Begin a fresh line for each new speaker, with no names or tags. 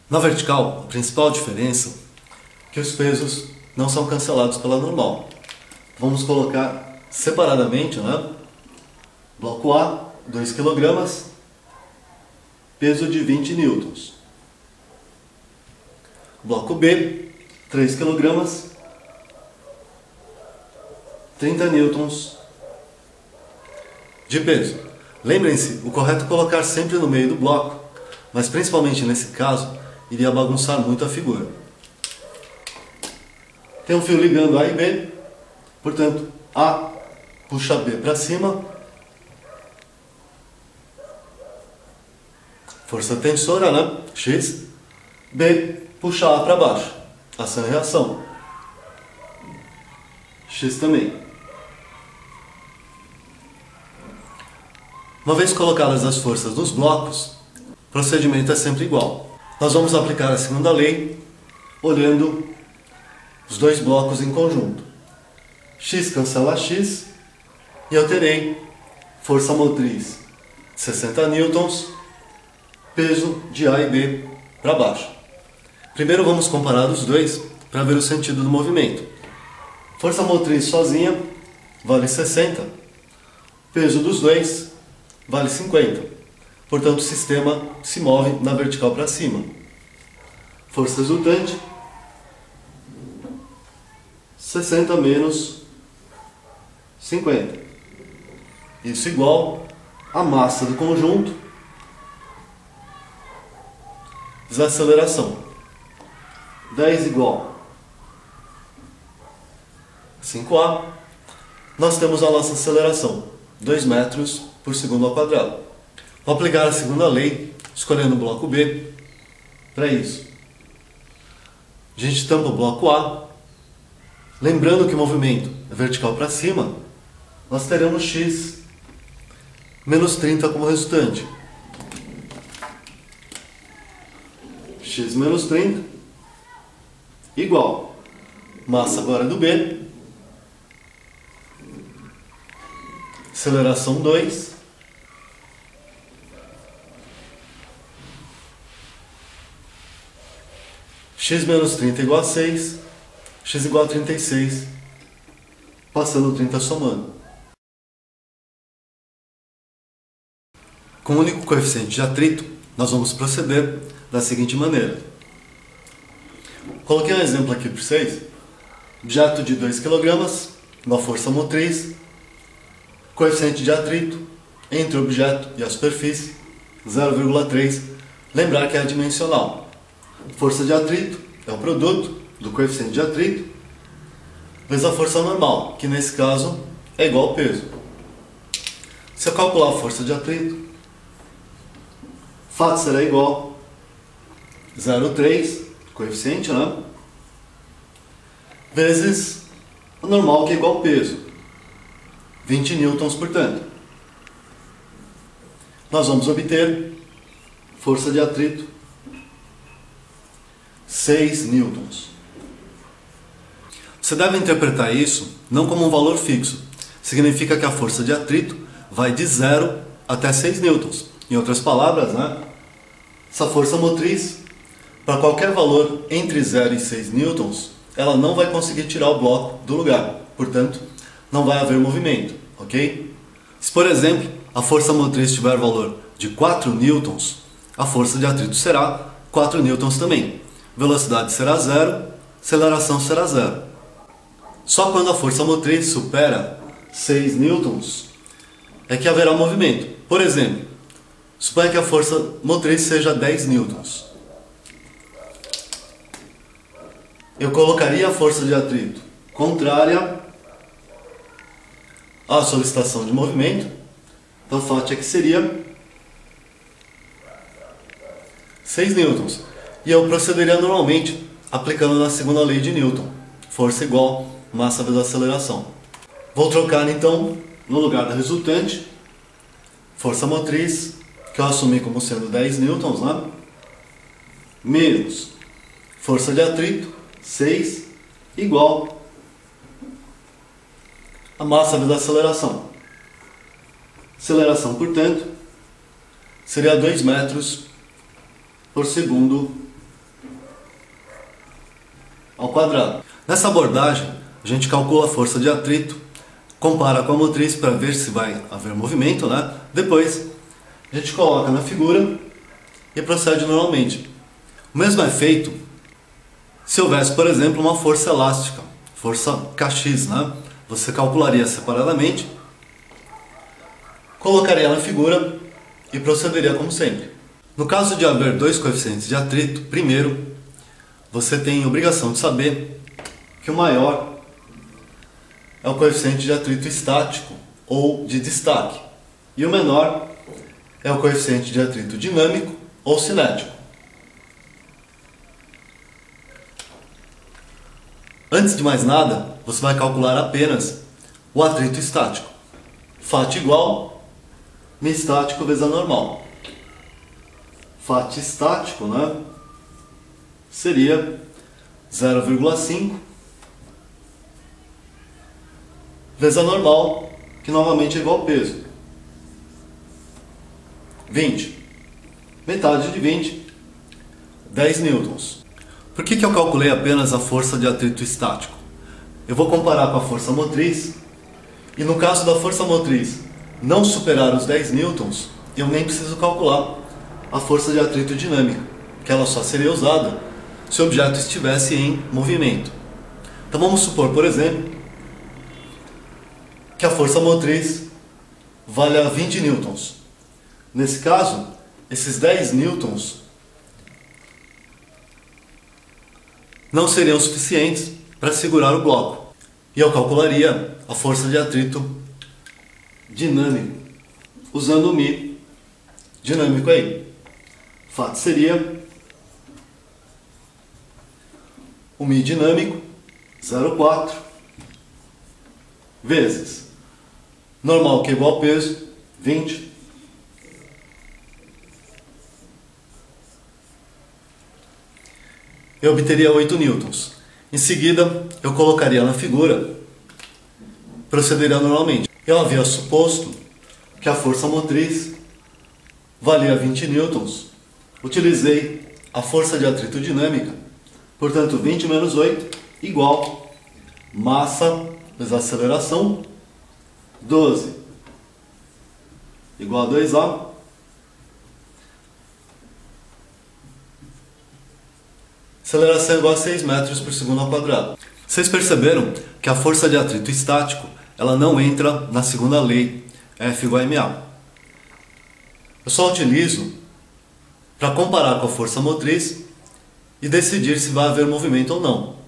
Na vertical, a principal diferença é que os pesos não são cancelados pela normal. Vamos colocar separadamente, né? Bloco A, 2 kg, peso de 20 newtons. Bloco B, 3 kg, 30 newtons de peso. Lembrem-se, o correto é colocar sempre no meio do bloco, mas principalmente nesse caso, iria bagunçar muito a figura. Tem um fio ligando A e B, portanto, A puxa B para cima, força tensora, né? X, B puxa A para baixo, ação e reação, X também. Uma vez colocadas as forças nos blocos, o procedimento é sempre igual. Nós vamos aplicar a segunda lei olhando os dois blocos em conjunto. X cancela X e eu terei força motriz 60 newtons, peso de A e B para baixo. Primeiro vamos comparar os dois para ver o sentido do movimento. Força motriz sozinha vale 60, peso dos dois vale 50. Portanto, o sistema se move na vertical para cima. Força resultante, 60 menos 50. Isso igual a massa do conjunto desaceleração. 10 igual 5A. Nós temos a nossa aceleração, 2 metros por segundo ao quadrado. Vou aplicar a segunda lei, escolhendo o bloco B para isso. A gente tampa o bloco A. Lembrando que o movimento é vertical para cima, nós teremos X menos 30 como resultante. X menos 30 igual massa agora do B, aceleração 2, x menos 30 igual a 6, x igual a 36, passando 30 somando. Com o único coeficiente de atrito, nós vamos proceder da seguinte maneira. Coloquei um exemplo aqui para vocês. Objeto de 2 kg, uma força motriz, coeficiente de atrito entre o objeto e a superfície, 0,3. Lembrar que é adimensional. Força de atrito é o produto do coeficiente de atrito vezes a força normal, que nesse caso é igual ao peso. Se eu calcular a força de atrito, fato será igual a 0,3, coeficiente, né? Vezes o normal, que é igual ao peso, 20 newtons, portanto. Nós vamos obter força de atrito 6 newtons. Você deve interpretar isso não como um valor fixo. Significa que a força de atrito vai de 0 até 6 newtons. Em outras palavras, né? Essa força motriz, para qualquer valor entre 0 e 6 newtons, ela não vai conseguir tirar o bloco do lugar. Portanto, não vai haver movimento, ok? Se, por exemplo, a força motriz tiver valor de 4 newtons, a força de atrito será 4 newtons também. Velocidade será 0, aceleração será 0. Só quando a força motriz supera 6 newtons é que haverá movimento. Por exemplo, suponha que a força motriz seja 10 newtons. Eu colocaria a força de atrito contrária à solicitação de movimento. Então, o fato é que seria 6 newtons. E eu procederia normalmente aplicando na segunda lei de Newton. Força igual massa vezes aceleração. Vou trocar então, no lugar da resultante, força motriz, que eu assumi como sendo 10 newtons, né? Menos força de atrito, 6, igual a massa vezes aceleração. Aceleração, portanto, seria 2 metros por segundo ao quadrado. Nessa abordagem, a gente calcula a força de atrito, compara com a motriz para ver se vai haver movimento, né? Depois, a gente coloca na figura e procede normalmente. O mesmo é feito se houvesse, por exemplo, uma força elástica, força Kx, né? Você calcularia separadamente, colocaria na figura e procederia como sempre. No caso de haver dois coeficientes de atrito, primeiro, você tem obrigação de saber que o maior é o coeficiente de atrito estático ou de destaque, e o menor é o coeficiente de atrito dinâmico ou cinético. Antes de mais nada, você vai calcular apenas o atrito estático. Φ igual μ estático vezes a normal. Φ estático, né, seria 0,5 vezes a normal, que novamente é igual ao peso. 20. Metade de 20, 10 newtons. Por que eu calculei apenas a força de atrito estático? Eu vou comparar com a força motriz, e no caso da força motriz não superar os 10 newtons, eu nem preciso calcular a força de atrito dinâmica, que ela só seria usada se o objeto estivesse em movimento. Então vamos supor, por exemplo, que a força motriz valha 20 newtons. Nesse caso, esses 10 newtons não seriam suficientes para segurar o bloco. E eu calcularia a força de atrito dinâmico, usando o μ dinâmico aí. O fato seria o μ dinâmico 0,4 vezes normal, que é igual ao peso, 20, eu obteria 8 newtons. Em seguida, eu colocaria na figura, procederia normalmente. Eu havia suposto que a força motriz valia 20 newtons. Utilizei a força de atrito dinâmica, portanto 20 menos 8 igual massa vezes aceleração, 12 igual a 2A, aceleração é igual a 6 metros por segundo ao quadrado. Vocês perceberam que a força de atrito estático ela não entra na segunda lei, F igual a ma. Eu só utilizo para comparar com a força motriz e decidir se vai haver movimento ou não.